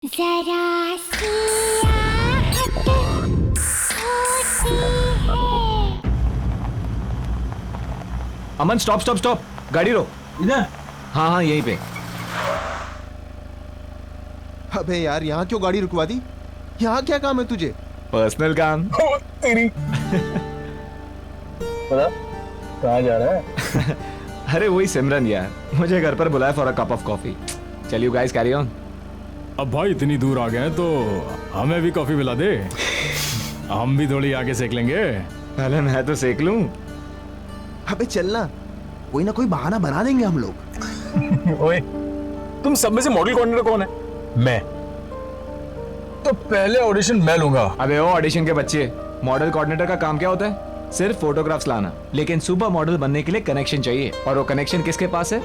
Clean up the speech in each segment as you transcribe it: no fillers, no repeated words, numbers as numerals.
जरा सी आहट होती है। अमन स्टॉप स्टॉप स्टॉप, गाड़ी रोक। इधर? हाँ हाँ यहीं पे। अबे यार, यहाँ क्यों गाड़ी रुकवा दी? यहाँ क्या काम है तुझे? पर्सनल काम। ओ, तेरी पता कहाँ जा रहा है? अरे वही सिमरन यार, मुझे घर पर बुलाया for a cup of coffee. चल यू गाइस कैरी ऑन। अब भाई इतनी दूर आ गए हैं तो हमें भी कॉफी पिला दे, हम भी थोड़ी आगे सेक लेंगे। पहले मैं तो सेक लूं। अबे चलना, कोई ना कोई बहाना बना देंगे हम लोग। ओए, तुम सब में से मॉडल कोऑर्डिनेटर कौन है? मैं। तो पहले ऑडिशन मैं लूंगा। अबे ओ ऑडिशन के बच्चे, मॉडल कोऑर्डिनेटर का काम क्या होता है? सिर्फ फोटोग्राफ्स लाना। लेकिन सुपर मॉडल बनने के लिए कनेक्शन चाहिए, और वो कनेक्शन किसके पास है?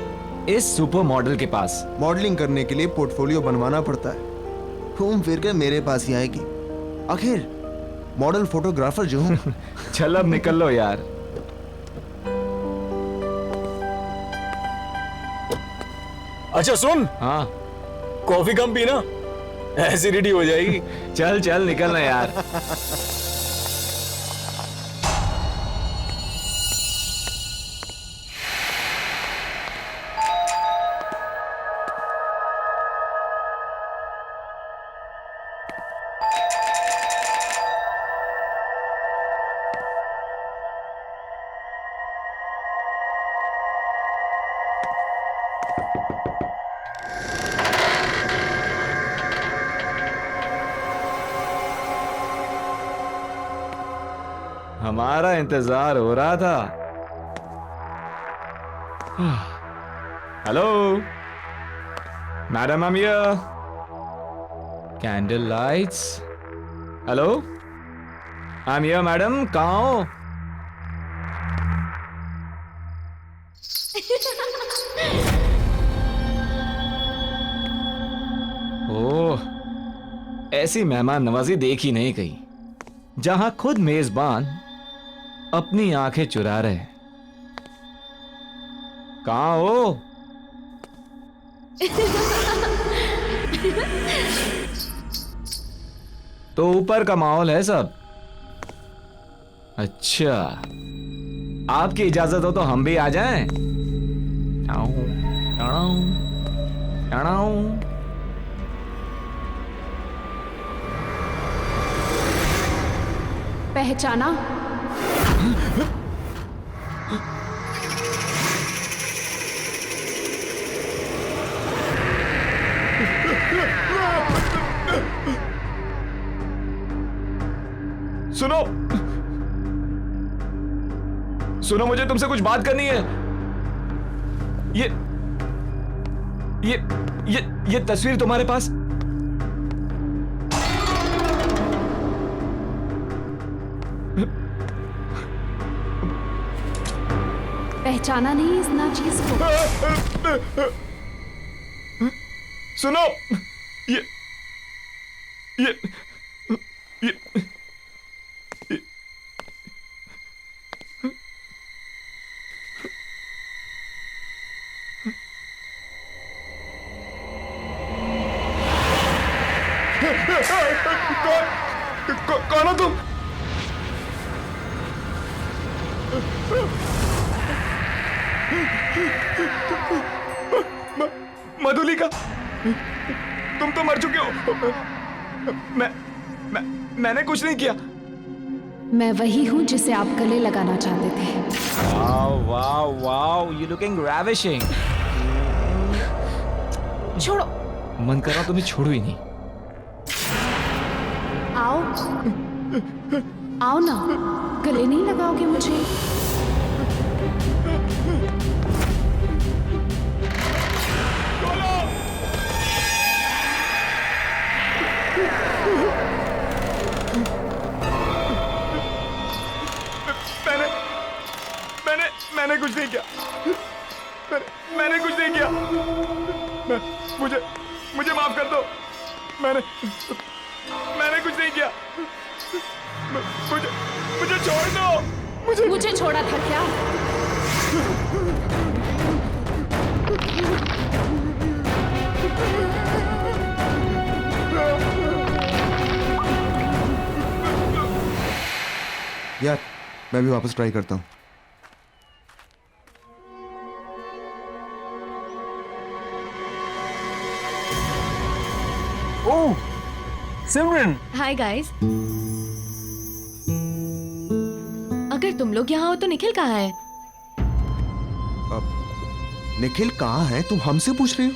इस सुपर मॉडल के पास। मॉडलिंग करने के लिए पोर्टफोलियो बनवाना पड़ता है। घूम फिर के मेरे पास ही आएगी। आखिर मॉडल फोटोग्राफर जो हूँ। चल अब निकल लो यार। अच्छा सुन, हाँ कॉफी कम पीना, एसिडिटी हो जाएगी। चल चल निकलना यार। हमारा इंतजार हो रहा था। Hello madam, I am here. Candle lights. Hello I am here madam, कहाँ हो? ओह, ऐसी मेहमान नवाजी देखी नहीं कहीं, जहां खुद मेजबान अपनी आंखें चुरा रहे। कहाँ हो? तो ऊपर का माहौल है सब। अच्छा, आपकी इजाजत हो तो हम भी आ जाएं? Tau, tau, tau. पहचाना? सुनो सुनो, मुझे तुमसे कुछ बात करनी है। ये तस्वीर तुम्हारे पास? पहचाना नहीं इस नाचीज को? सुनो, ये ये ये कौन हो तुम? मधुलिका, तुम तो मर चुके हो। मैंने कुछ नहीं किया। मैं वही हूँ जिसे आप गले लगाना चाहते थे। Wow wow wow, you looking ravishing. छोड़ो। मन कर रहा तुम्हें छोड़ू ही नहीं। आओ आओ ना, गले नहीं लगाओगे मुझे? मैंने कुछ नहीं किया। मैंने कुछ नहीं किया। मुझे माफ कर दो। मैंने कुछ नहीं किया। मुझे छोड़ दो। मुझे छोड़ा था क्या? यार मैं भी वापस ट्राई करता हूँ। ओह सिमरन, हाय गाइस। अगर तुम लोग यहाँ हो तो निखिल कहाँ है? निखिल कहाँ है तुम हमसे पूछ रही हो?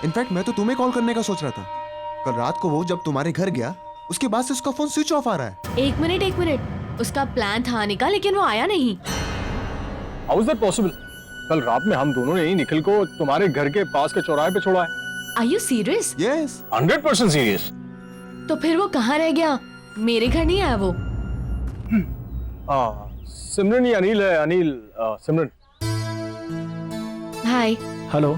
इनफैक्ट मैं तो तुम्हें कॉल करने का सोच रहा था। कल रात को वो जब तुम्हारे घर गया उसके बाद से उसका फोन स्विच ऑफ आ रहा है। एक मिनट, उसका प्लान था आने का लेकिन वो आया नहीं। How is that possible? कल रात में हम दोनों ने ही निखिल को तुम्हारे घर के पास के चौराहे पे छोड़ा है। Are you serious? Yes 100% serious. तो फिर वो कहाँ रह गया? मेरे घर नहीं आया वो? सिमरन, ये अनिल है। अनिल, सिमरन। हाय। हेलो।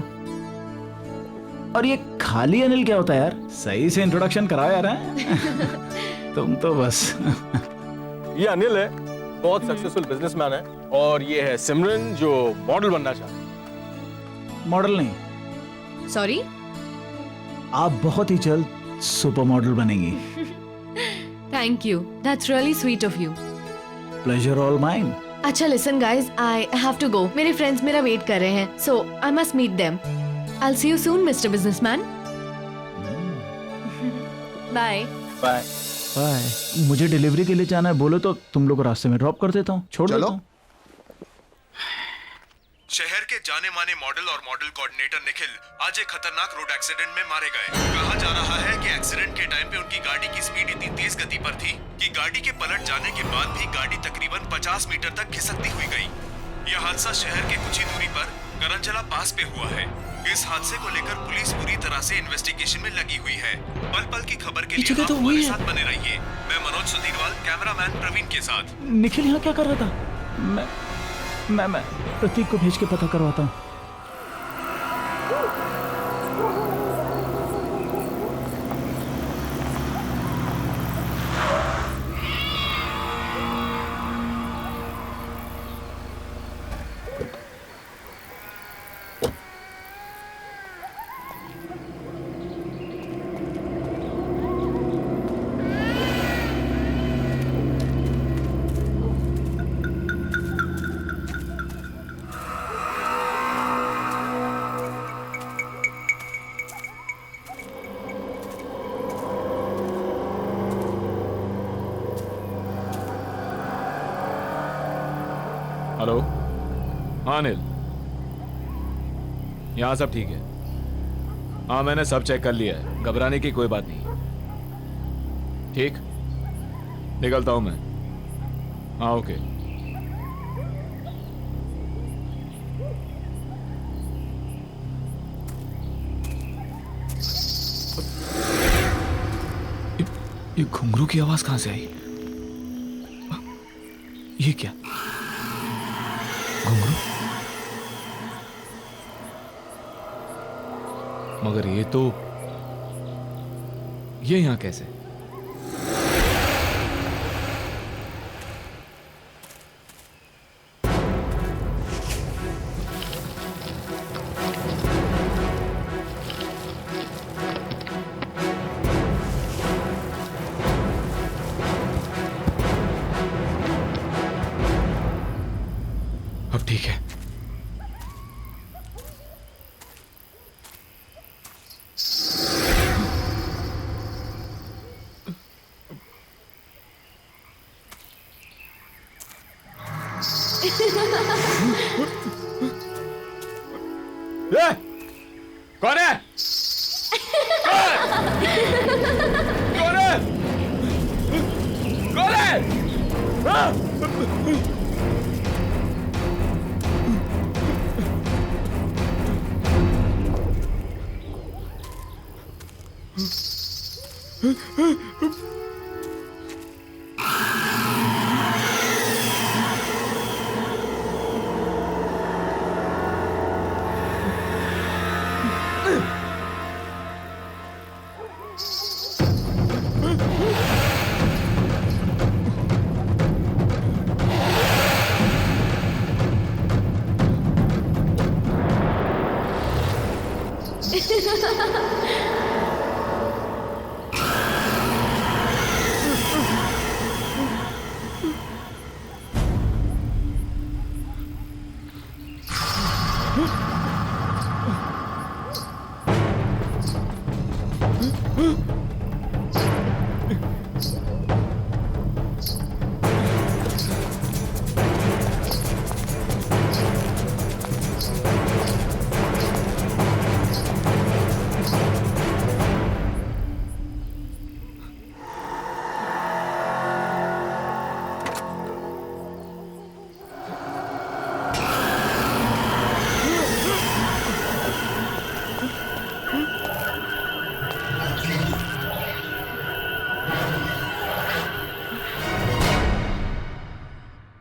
और ये खाली अनिल क्या होता है यार? सही से इंट्रोडक्शन कराओ यार। हैं? तुम तो बस ये अनिल है, बहुत सक्सेसफुल बिजनेसमैन है, और ये है सिमरन जो मॉडल बनना चाहता है। मॉडल नहीं, सॉरी। आप बहुत ही जल्द सुपर मॉडल बनेंगी। Thank you, that's really sweet of you. Pleasure all mine. अच्छा listen guys, I have to go. मेरे फ्रेंड्स मेरा वेट कर रहे हैं, so I must meet them. I will see you soon mister businessman. Bye. Bye. Bye. मुझे delivery के लिए जाना है, बोलो तो तुम लोग रास्ते में ड्रॉप कर देता हूँ, छोड़ चलो। देता हूँ। शहर के जाने माने मॉडल और मॉडल कोऑर्डिनेटर निखिल आज एक खतरनाक रोड एक्सीडेंट में मारे गए। कहा जा रहा है कि एक्सीडेंट के टाइम पे उनकी गाड़ी की स्पीड इतनी तेज गति पर थी कि गाड़ी के पलट जाने के बाद भी गाड़ी तकरीबन 50 मीटर तक खिसकती हुई गई। यह हादसा शहर के कुछ ही दूरी पर करंजला पास पे हुआ है। इस हादसे को लेकर पुलिस पूरी तरह से इन्वेस्टिगेशन में लगी हुई है। पल पल की खबर के लिए आप हमारे साथ बने रहिए। मैं मनोज सुधीरवाल, कैमरामैन प्रवीण के साथ। निखिल यहाँ क्या कर रहा था? मैं प्रतीक को भेज के पता करवाता हूँ। हेलो। हाँ अनिल, यहाँ सब ठीक है। हाँ मैंने सब चेक कर लिया है, घबराने की कोई बात नहीं। ठीक, निकलता हूँ मैं। हाँ ओके। ये घुंघरू की आवाज कहाँ से आई? ये क्या घुंघरू? मगर ये यहाँ कैसे? अब ठीक है। ए, कौन है? कौन है? कौन है? हाँ?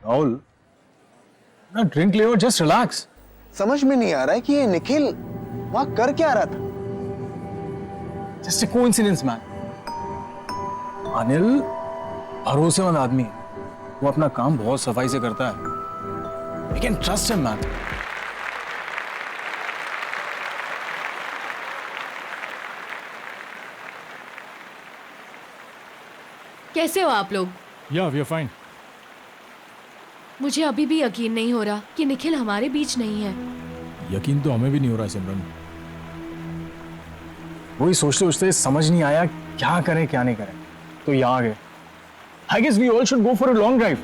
राहुल, ना ड्रिंक ले और जस्ट रिलैक्स। समझ में नहीं आ रहा है कि ये निखिल वहां कर क्या रहा था। Just a coincidence man. Anil भरोसेमंद आदमी है, वो अपना काम बहुत सफाई से करता है। We can trust him man. कैसे हो आप लोग? या वी आर फाइन। मुझे अभी भी यकीन नहीं हो रहा कि निखिल हमारे बीच नहीं है। यकीन तो हमें भी नहीं हो रहा है सिमरन। वही सोचते सोचते समझ नहीं आया क्या करें क्या नहीं करें, तो यहाँ आ गए। I guess we all should go for a long drive.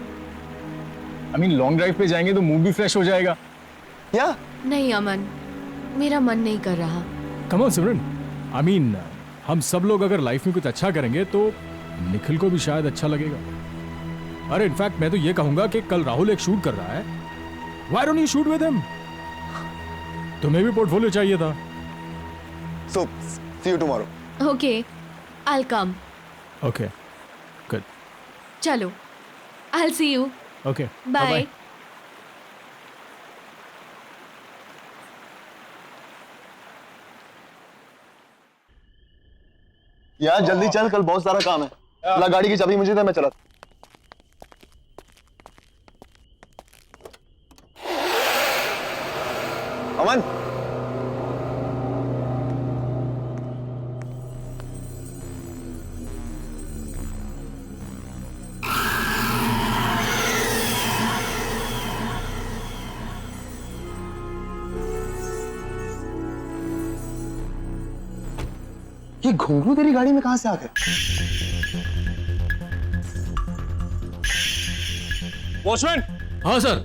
I mean long drive पे जाएंगे तो मूड भी फ्रेश हो जाएगा। या नहीं अमन, मेरा मन नहीं कर रहा। Come on Simran, I mean हम सब लोग अगर लाइफ में कुछ अच्छा करेंगे तो निखिल को भी शायद अच्छा लगेगा। अरे इनफैक्ट मैं तो ये कहूंगा कि कल राहुल एक शूट कर रहा है, why don't you shoot with him? तुम्हें भी पोर्टफोलियो चाहिए था। So see you tomorrow. Okay, I will come. Okay good, चलो, I will see you. Okay bye. यार जल्दी चल, कल बहुत सारा काम है। ला गाड़ी की चाबी मुझे दे, मैं चला। अमन, ये घुंघरू तेरी गाड़ी में कहां से आ गए? वॉचमैन, हाँ सर।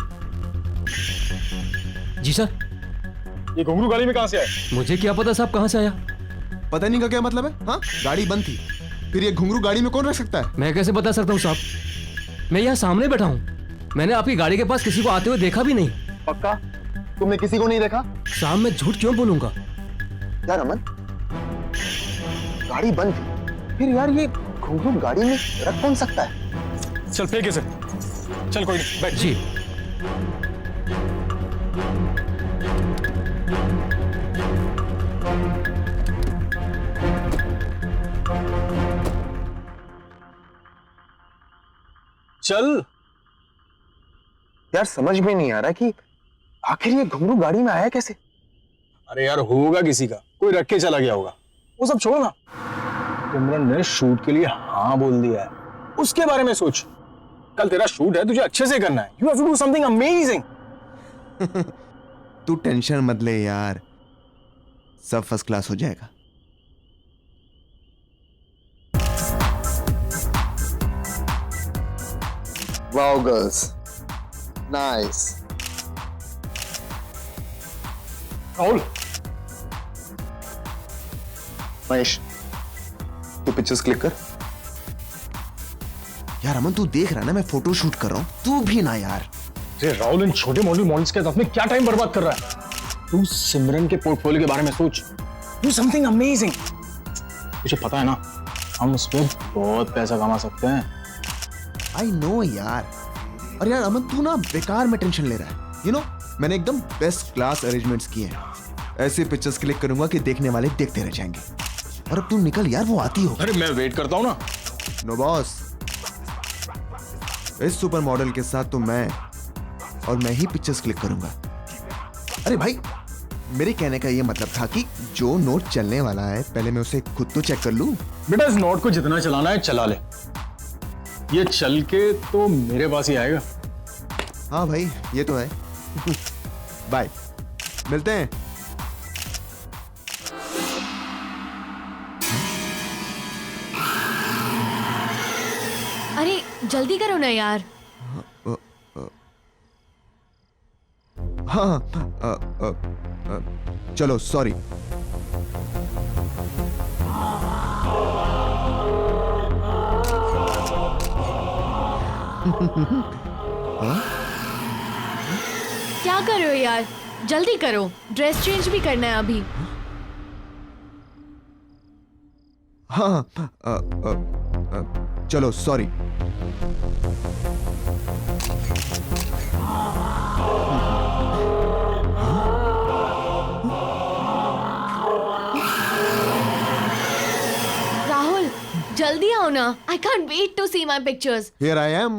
जी सर। ये घुंघरू गाड़ी में कहां से आए? मुझे क्या पता साहब कहाँ से आया। पता नहीं का क्या मतलब है? हाँ, गाड़ी बंद थी, फिर ये घुंघरू गाड़ी में कौन रख सकता है? मैं कैसे बता सकता हूँ साहब, मैं यहाँ सामने बैठा हूँ। मैंने आपकी गाड़ी के पास किसी को आते हुए देखा भी नहीं। पक्का तुमने किसी को नहीं देखा? साहब मैं झूठ क्यों बोलूंगा? यार अमन, गाड़ी बंद थी, फिर यार ये घुंघरू गाड़ी में रख कौन सकता है? चल फेंके से, चल कोई नहीं, बैठ। जी। चल। यार समझ में नहीं आ रहा कि आखिर ये घुंघरू गाड़ी में आया कैसे? अरे यार होगा किसी का, कोई रख के चला गया होगा। वो सब छोड़ो ना, सिमरन ने शूट के लिए हाँ बोल दिया है, उसके बारे में सोच। कल तेरा शूट है, तुझे अच्छे से करना है। You have to do something amazing. तू टेंशन मत ले यार, सब फर्स्ट क्लास हो जाएगा। Wow girls, nice. Rahul, Mahesh, तू पिक्चर्स क्लिक कर। यार अमन तू देख रहा है ना, मैं फोटो शूट कर रहा हूं, तू भी ना यार। अरे राहुल, इन छोटे मॉडल्स के साथ में क्या टाइम बर्बाद कर रहा है? तू सिमरन के पोर्टफोलियो के बारे में सोच। Do something amazing. तुझे पता है ना, हम उस पर बहुत पैसा कमा सकते हैं। आई नो यार। और यार अमन तू ना बेकार में टेंशन ले रहा है। यू नो, मैंने एकदम बेस्ट क्लास अरेंजमेंट्स किए हैं। ऐसे पिक्चर्स क्लिक करूंगा कि देखने वाले देखते रह जाएंगे। और अब तू निकल यार, वो आती हो। अरे मैं वेट करता हूँ ना। नो बॉस, इस सुपर मॉडल के साथ तो मैं ही पिक्चर्स क्लिक करूंगा। अरे भाई, मेरे कहने का ये मतलब था कि जो नोट चलने वाला है पहले मैं उसे खुद तो चेक कर लूं। बेटा इस नोट को जितना चलाना है चला ले, ये चल के तो मेरे पास ही आएगा। हाँ भाई, ये तो है। बाय, मिलते हैं। जल्दी करो ना यार। हाँ चलो सॉरी। क्या कर रहे हो यार, जल्दी करो, ड्रेस चेंज भी करना है अभी। हाँ चलो सॉरी। राहुल जल्दी आओ ना, I can't wait to see my pictures. Here I am.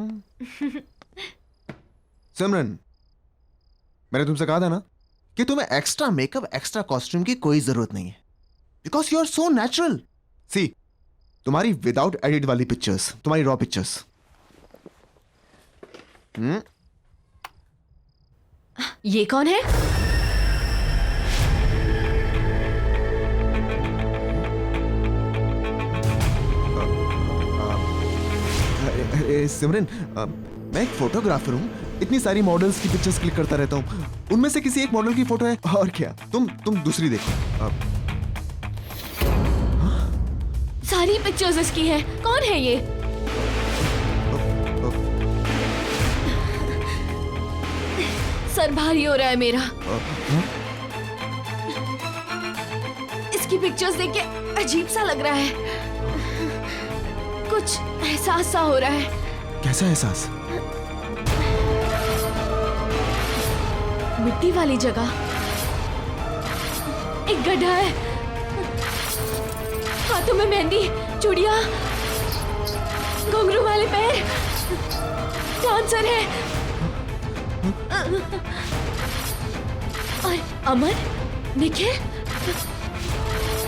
Simran, मैंने तुमसे कहा था ना कि तुम्हें एक्स्ट्रा मेकअप, एक्स्ट्रा कॉस्ट्यूम की कोई जरूरत नहीं है, because you are so natural. See, तुम्हारी विदाउट एडिट वाली पिक्चर्स, तुम्हारी रॉ पिक्चर्स। ये कौन है? सिमरन, मैं एक फोटोग्राफर हूँ, इतनी सारी मॉडल्स की पिक्चर्स क्लिक करता रहता हूँ, उनमें से किसी एक मॉडल की फोटो है। और क्या, तुम दूसरी देखो। सारी पिक्चर्स इसकी हैं। कौन है ये? सर भारी हो रहा है मेरा। इसकी पिक्चर्स देख के अजीब सा लग रहा है, कुछ एहसास सा हो रहा है। कैसा एहसास? मिट्टी वाली जगह, एक गड्ढा है, हाथों में मेहंदी, चूड़ियां, घुंघरू वाले पैर, डांसर है। और अमन, निखिल,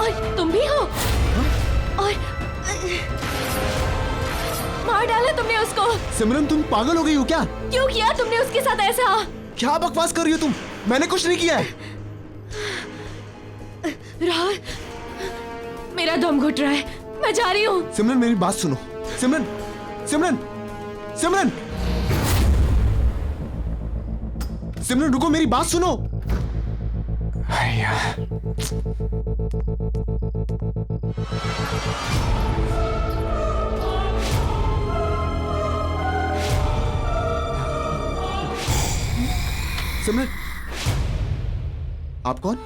और तुम भी हो। और मार डाला तुमने उसको। सिमरन, तुम पागल हो गई हो क्या? क्यों किया तुमने उसके साथ ऐसा? क्या बकवास कर रही हो तुम? मैंने कुछ नहीं किया है। राहुल, मेरा दम घुट रहा है, मैं जा रही हूँ। सिमरन, मेरी बात सुनो। सिमरन, सिमरन, सिमरन, सिमरन रुको, मेरी बात सुनो। सिमरन, आप कौन?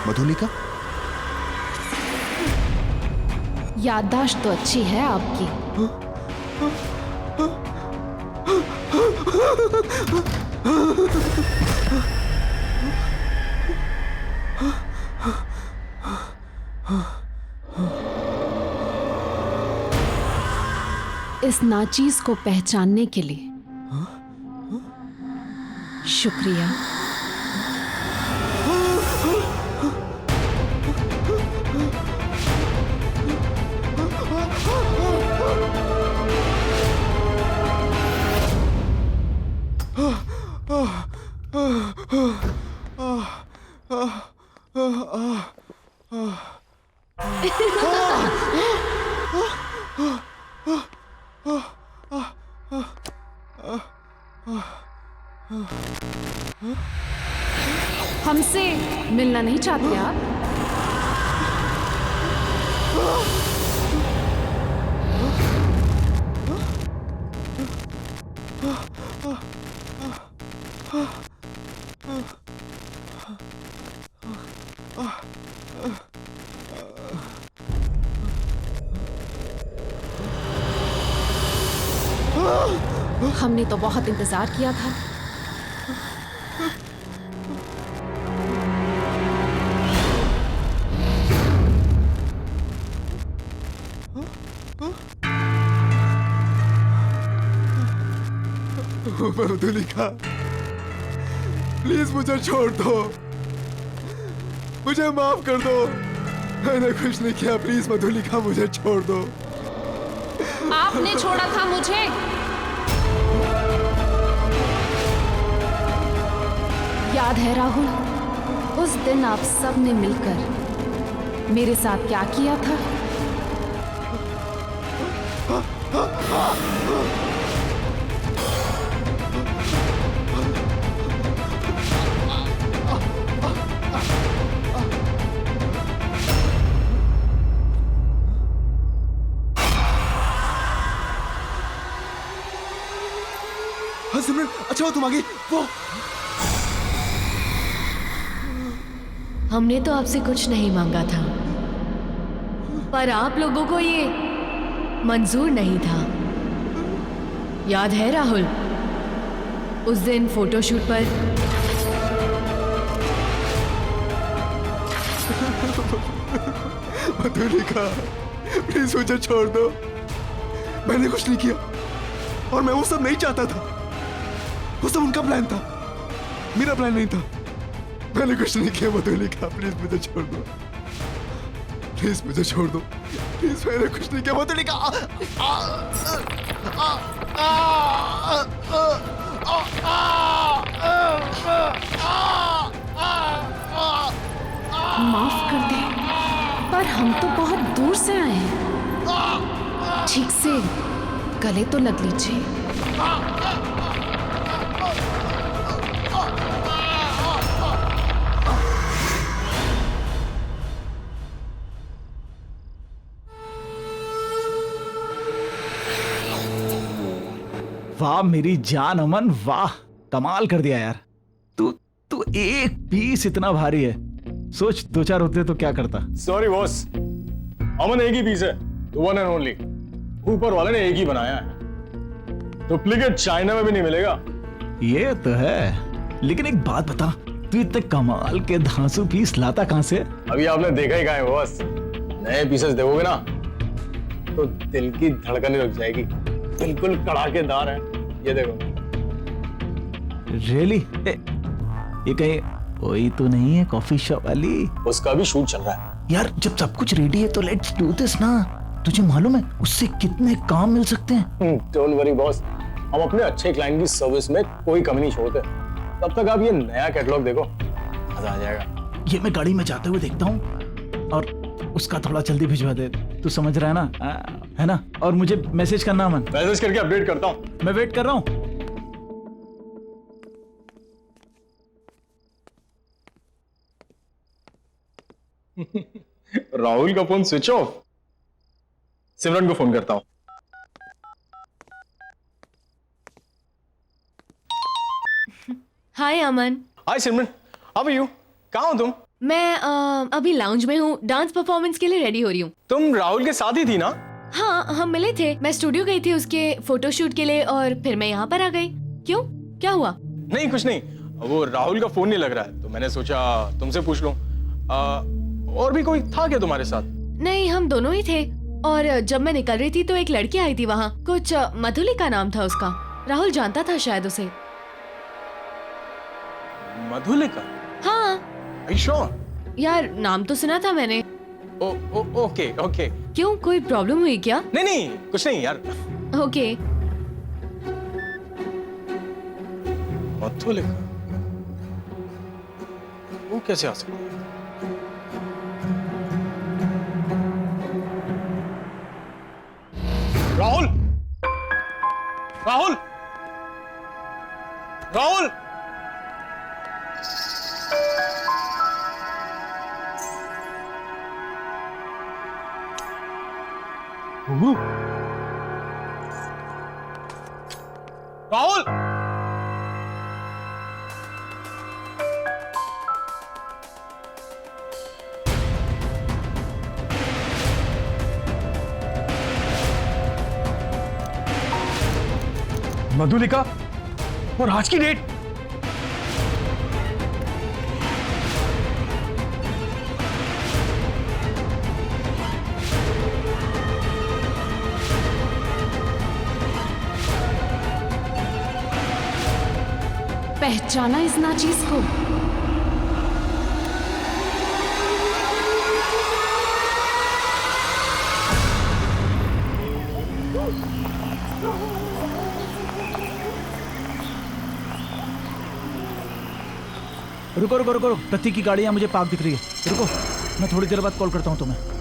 मधुलिका? याददाश्त तो अच्छी है आपकी। इस नाचीज को पहचानने के लिए शुक्रिया। हमसे मिलना नहीं चाहते आप? हमने तो बहुत इंतजार किया था। मधुलिका, प्लीज मुझे छोड़ दो, मुझे माफ कर दो, मैंने कुछ नहीं किया। प्लीज मधुलिका, मुझे छोड़ दो। आपने छोड़ा था मुझे। याद है राहुल, उस दिन आप सब ने मिलकर मेरे साथ क्या किया था? हाँ सिमरन, अच्छा हो तुम आ गई। वो हमने तो आपसे कुछ नहीं मांगा था, पर आप लोगों को ये मंजूर नहीं था। याद है राहुल, उस दिन फोटोशूट पर मधुलिका, प्लीज मुझे छोड़ दो। मैंने कुछ नहीं किया और मैं वो सब नहीं चाहता था। वो सब उनका प्लान था, मेरा प्लान नहीं था। मैंने कुछ नहीं किया मधुलिका, प्लीज मुझे छोड़ दो। प्लीज मुझे छोड़ दो, प्लीज। मैंने कुछ नहीं किया मधुलिका। माफ कर दे, पर हम तो बहुत दूर से आए हैं। ठीक से गले तो लग लीजिए। वाह मेरी जान अमन, वाह कमाल कर दिया यार। तू तू एक पीस इतना भारी है, सोच 2-4 होते तो क्या करता। सॉरी बॉस, अमन एक ही पीस है, वन एंड ओनली। ऊपर वाले ने एक ही बनाया है, डुप्लीकेट चाइना में भी नहीं मिलेगा। ये तो है, लेकिन एक बात बता, तू इतने कमाल के धांसू पीस लाता कहां से? अभी आपने देखा ही कहाँ है बॉस। नए पीसेस देखोगे ना तो दिल की धड़कनें रुक जाएगी। बिल्कुल कड़ाकेदार है, ये देखो। रियली? ये कहीं वही तो नहीं है कॉफी शॉप वाली? उसका भी शूट चल रहा है। यार जब सब कुछ रेडी है तो लेट्स डू दिस ना। तुझे मालूम है उससे कितने काम मिल सकते हैं? डोंट वरी बॉस, हम अपने अच्छे क्लाइंट की सर्विस में कोई कमी नहीं छोड़ते। तब तक आप ये नया कैटलॉग देखो, मजा आ जाएगा। ये मैं गाड़ी में जाते हुए देखता हूँ, और उसका थोड़ा जल्दी भिजवा दे। तू समझ रहा है ना? है ना? और मुझे मैसेज करना अमन। मैसेज करके अपडेट करता हूँ। मैं वेट कर रहा हूँ। राहुल का फोन स्विच ऑफ। सिमरन को फोन करता हूँ। हाय अमन। हाय सिमरन, हाउ आर यू? कहाँ हो तुम? मैं अभी लाउंज में हूँ, डांस परफॉर्मेंस के लिए रेडी हो रही हूँ। तुम राहुल के साथ ही थी ना? हाँ, हम मिले थे। मैं स्टूडियो गई थी उसके फोटोशूट के लिए और फिर मैं यहाँ पर आ गई। क्यों, क्या हुआ? नहीं कुछ नहीं, वो राहुल का फोन नहीं लग रहा है तो मैंने सोचा तुमसे पूछ लूं। और भी कोई था क्या तुम्हारे साथ? नहीं, हम दोनों ही थे। और जब मैं निकल रही थी तो एक लड़की आई थी वहाँ, कुछ मधुलिका नाम था उसका। राहुल जानता था शायद उसे। मधुलिका? हाँ। Are you sure? यार नाम तो सुना था मैंने। Okay okay. क्यों, कोई प्रॉब्लम हुई क्या? नहीं नहीं कुछ नहीं यार। ओके। मधुलिका वो कैसे आ सकती है? राहुल, राहुल, राहुल, राहुल, मधुलिका और आज की डेट। पहचाना इस नाचीज को? रुको रुको रुको, प्रतीक की गाड़ी यहाँ मुझे पार्क दिख रही है, रुको, मैं थोड़ी देर बाद कॉल करता हूँ तुम्हें।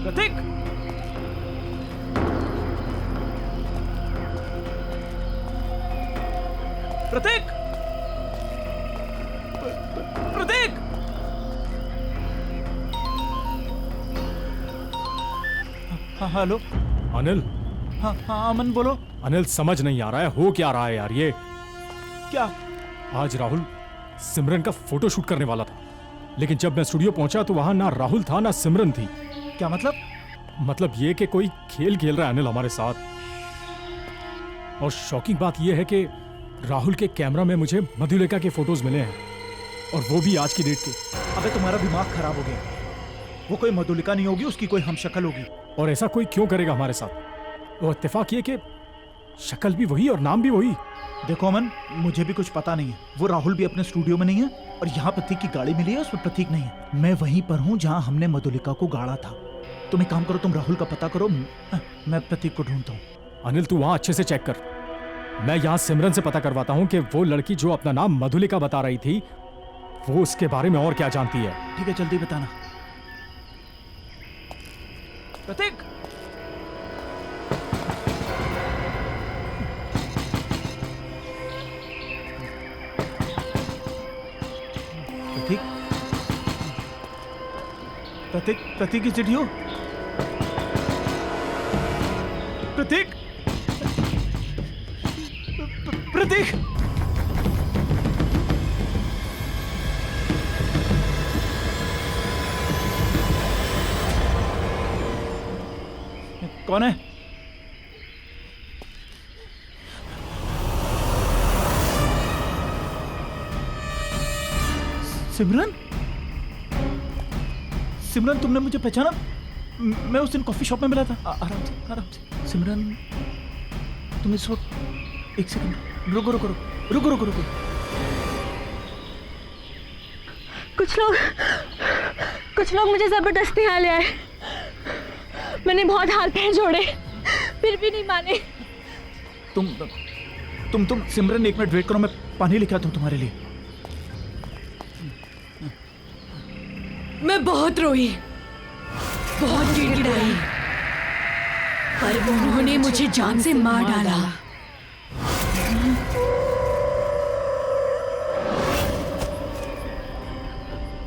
प्रतीक, प्रतीक, प्रतीक। हाँ हेलो। अनिल, हाँ हाँ अमन बोलो। अनिल समझ नहीं आ रहा है हो क्या रहा है यार ये। क्या? आज राहुल सिमरन का फोटो शूट करने वाला था, लेकिन जब मैं स्टूडियो पहुंचा तो वहां ना राहुल था ना सिमरन थी। क्या मतलब? मतलब ये कि कोई खेल खेल रहा है अनिल हमारे साथ। और शॉकिंग बात यह है कि राहुल के कैमरा में मुझे मधुलिका के फोटोज मिले हैं, और वो भी आज की डेट के। अबे तुम्हारा दिमाग खराब हो गया, वो कोई मधुलिका नहीं होगी, उसकी कोई हमशक्ल होगी। और ऐसा कोई क्यों करेगा हमारे साथ? वो इत्तेफाक ये कि शक्ल भी वही और नाम भी वही। देखो अमन, मुझे भी कुछ पता नहीं है, वो राहुल भी अपने स्टूडियो में नहीं है, और यहाँ प्रतीक की गाड़ी मिली है उसमें प्रतीक नहीं है। मैं वहीं पर हूँ जहाँ हमने मधुलिका को गाड़ा था। तुम एक काम करो, तुम राहुल का पता करो, मैं प्रतीक को ढूंढता हूँ। अनिल तू वहां अच्छे से चेक कर, मैं यहाँ सिमरन से पता करवाता हूँ कि वो लड़की जो अपना नाम मधुलिका बता रही थी वो उसके बारे में और क्या जानती है। ठीक है, जल्दी बताना। प्रतीक, प्रतीक, प्रतीक, प्रतीक की चिट्ठी हो? प्रतीक, प्रतीक, कौन है? सिमरन? सिमरन, तुमने मुझे पहचाना? मैं उस दिन कॉफी शॉप में मिला था। आराम से, आराम से। सिमरन, तुम इस वक्त, एक सेकंड, रुको रुको रुको रुको रुको रुको। कुछ लोग मुझे जबरदस्ती यहाँ ले आए। मैंने बहुत हाथ पैर जोड़े, फिर भी नहीं माने। तुम सिमरन, एक मिनट वेट करो, मैं पानी लेके आता हूँ तुम्हारे लिए। मैं बहुत रोई, बहुत गिड़गिड़ाई, पर उन्होंने मुझे जान से मार डाला।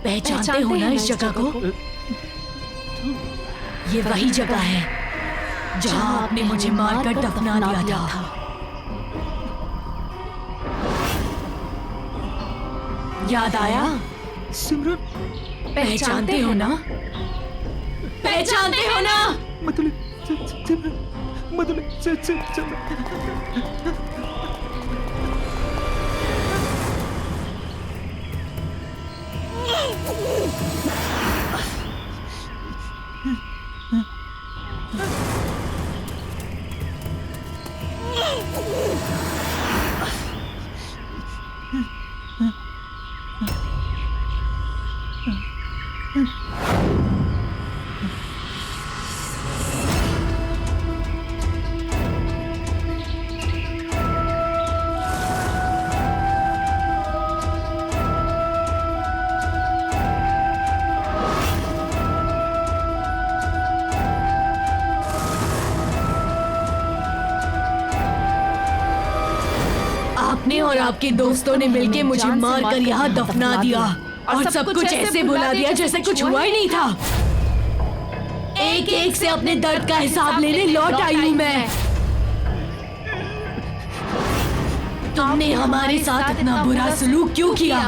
पहचानते हो ना इस जगह को? ये वही जगह है जहां आपने मुझे मारकर दफना दिया था। याद आया? सिमरन, पहचानते हो ना? पहचानते हो ना? आपने और आपके दोस्तों ने मिलकर मुझे मारकर यहाँ दफना दिया और सब कुछ ऐसे भुला दिया जैसे कुछ हुआ ही नहीं था। एक एक से अपने दर्द का हिसाब लेने लौट आई हूँ मैं। तुमने हमारे साथ इतना बुरा सलूक क्यों किया?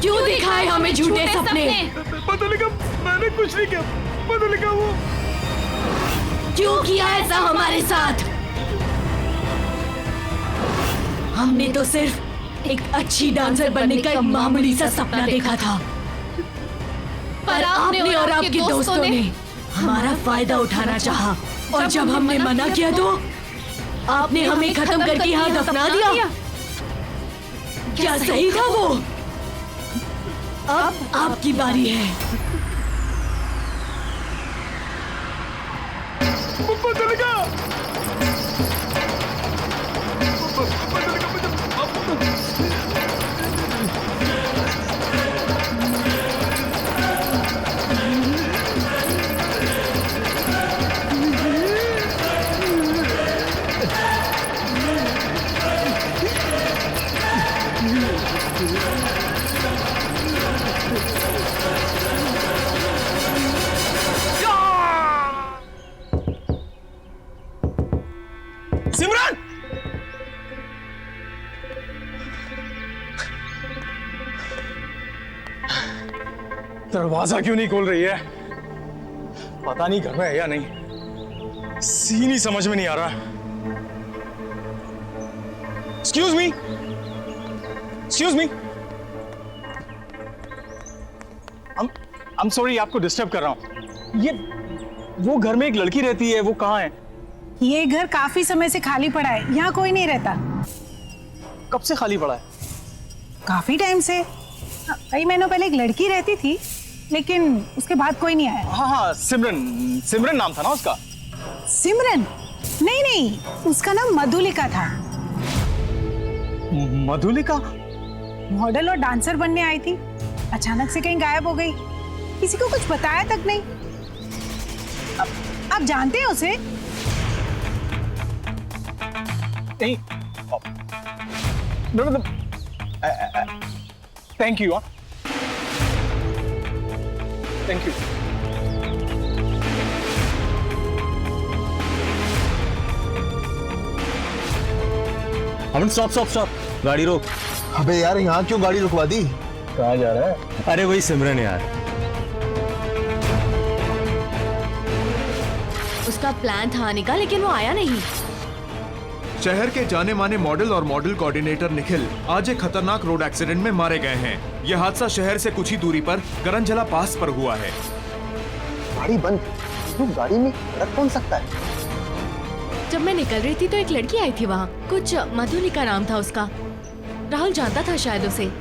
क्यों दिखाए हमें झूठे सपने? मधुलिका, मैंने कुछ नहीं किया। मधुलिका, वो क्यों किया ऐसा हमारे साथ? हमने तो सिर्फ एक अच्छी डांसर बनने का एक मामूली सा सपना देखा था, पर आपने और आपके दोस्तों ने हमारा फायदा उठाना चाहा, और जब हमने मना किया तो आपने हमें खत्म करके यहाँ दफना दिया। क्या सही था वो? अब आपकी बारी है। सिमरन! दरवाजा क्यों नहीं खोल रही है? पता नहीं घर में है या नहीं। सीन ही समझ में नहीं आ रहा। Excuse me, excuse me. I'm sorry, आपको डिस्टर्ब कर रहा हूं। ये वो घर में एक लड़की रहती है, वो कहाँ है? ये घर काफी समय से खाली पड़ा है, यहाँ कोई नहीं रहता। कब से खाली पड़ा है? काफी टाइम से। कई महीनों पहले एक लड़की रहती थी, लेकिन उसके बाद कोई नहीं आया। हाँ हाँ, सिमरन, सिमरन नाम था ना उसका? सिमरन? नहीं नहीं, उसका नाम मधुलिका था। मधुलिका? मॉडल और डांसर बनने आई थी, अचानक से कहीं गायब हो गई, किसी को कुछ बताया तक नहीं। आप जानते हैं उसे? नहीं। Thank you. Thank you. Aman stop stop stop, गाड़ी रोक। अबे यार, यहाँ क्यों गाड़ी रुकवा दी? कहाँ जा रहा है? अरे वही सिमरन यार। उसका प्लान था आने का, लेकिन वो आया नहीं। शहर के जाने माने मॉडल और मॉडल कोऑर्डिनेटर निखिल आज एक खतरनाक रोड एक्सीडेंट में मारे गए हैं। यह हादसा शहर से कुछ ही दूरी पर करंजला पास पर हुआ है। गाड़ी बंद, तो गाड़ी में रख कौन सकता है? जब मैं निकल रही थी तो एक लड़की आई थी वहाँ, कुछ मधुलिका नाम था उसका। राहुल जानता था शायद उसे।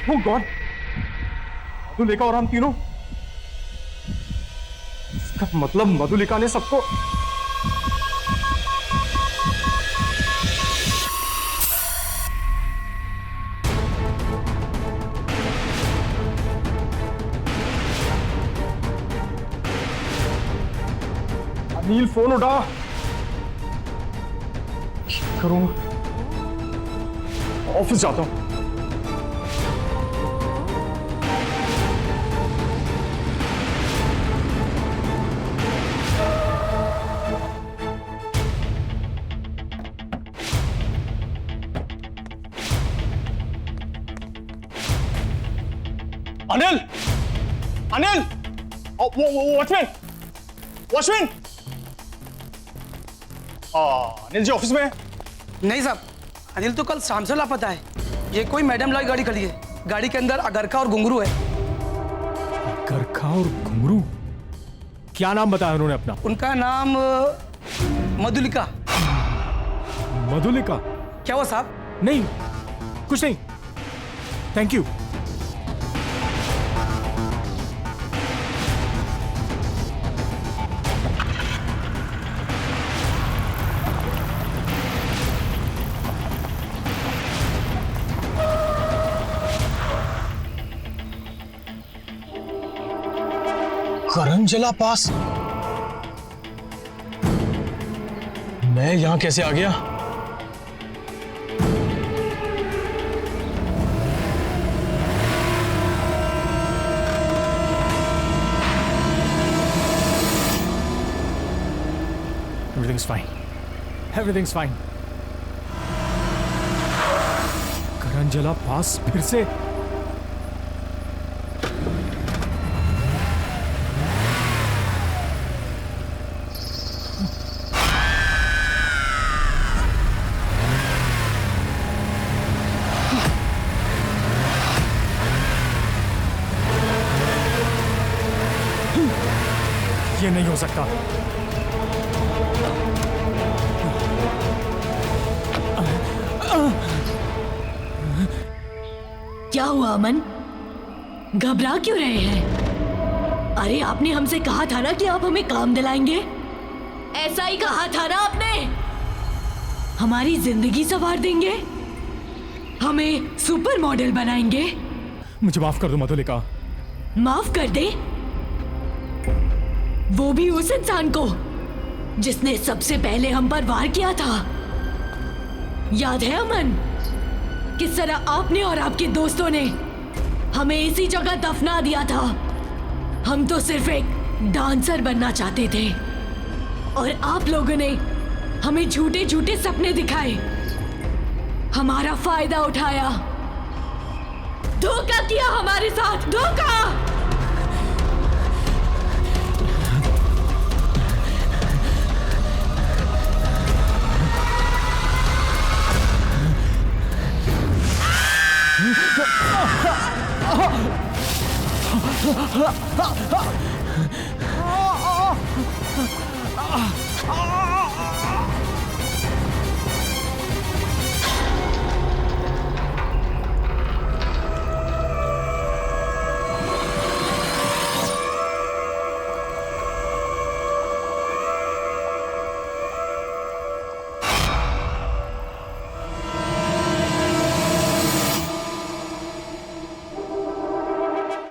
Oh God! मधुलिका और हम तीनों। इसका मतलब मधुलिका ने सबको। अनिल फोन उठा। करूँ, ऑफिस जाता हूं। Anil, Anil, watchman, watchman. Anil ji office में? नहीं साहब, अनिल तो कल शाम से लापता है। ये कोई मैडम लाई गाड़ी खड़ी है, गाड़ी के अंदर अगरखा और घुंघरू है। अगरखा और घुंघरू? क्या नाम बताया उन्होंने अपना? उनका नाम मधुलिका। मधुलिका? क्या हुआ साहब? नहीं, कुछ नहीं। Thank you. करंजला पास? मैं यहां कैसे आ गया? Everything's fine. Everything's fine. करंजला पास फिर से? ये नहीं हो सकता। क्या हुआ अमन? घबरा क्यों रहे हैं? अरे आपने हमसे कहा था ना कि आप हमें काम दिलाएंगे। ऐसा ही कहा था ना आपने। हमारी जिंदगी संवार देंगे, हमें सुपर मॉडल बनाएंगे। मुझे माफ कर दो मधुलिका। माफ कर दे? वो भी उस इंसान को जिसने सबसे पहले हम पर वार किया था। याद है अमन, किस तरह आपने और आपके दोस्तों ने हमें इसी जगह दफना दिया था। हम तो सिर्फ एक डांसर बनना चाहते थे और आप लोगों ने हमें झूठे झूठे सपने दिखाए, हमारा फायदा उठाया, धोखा किया हमारे साथ, धोखा।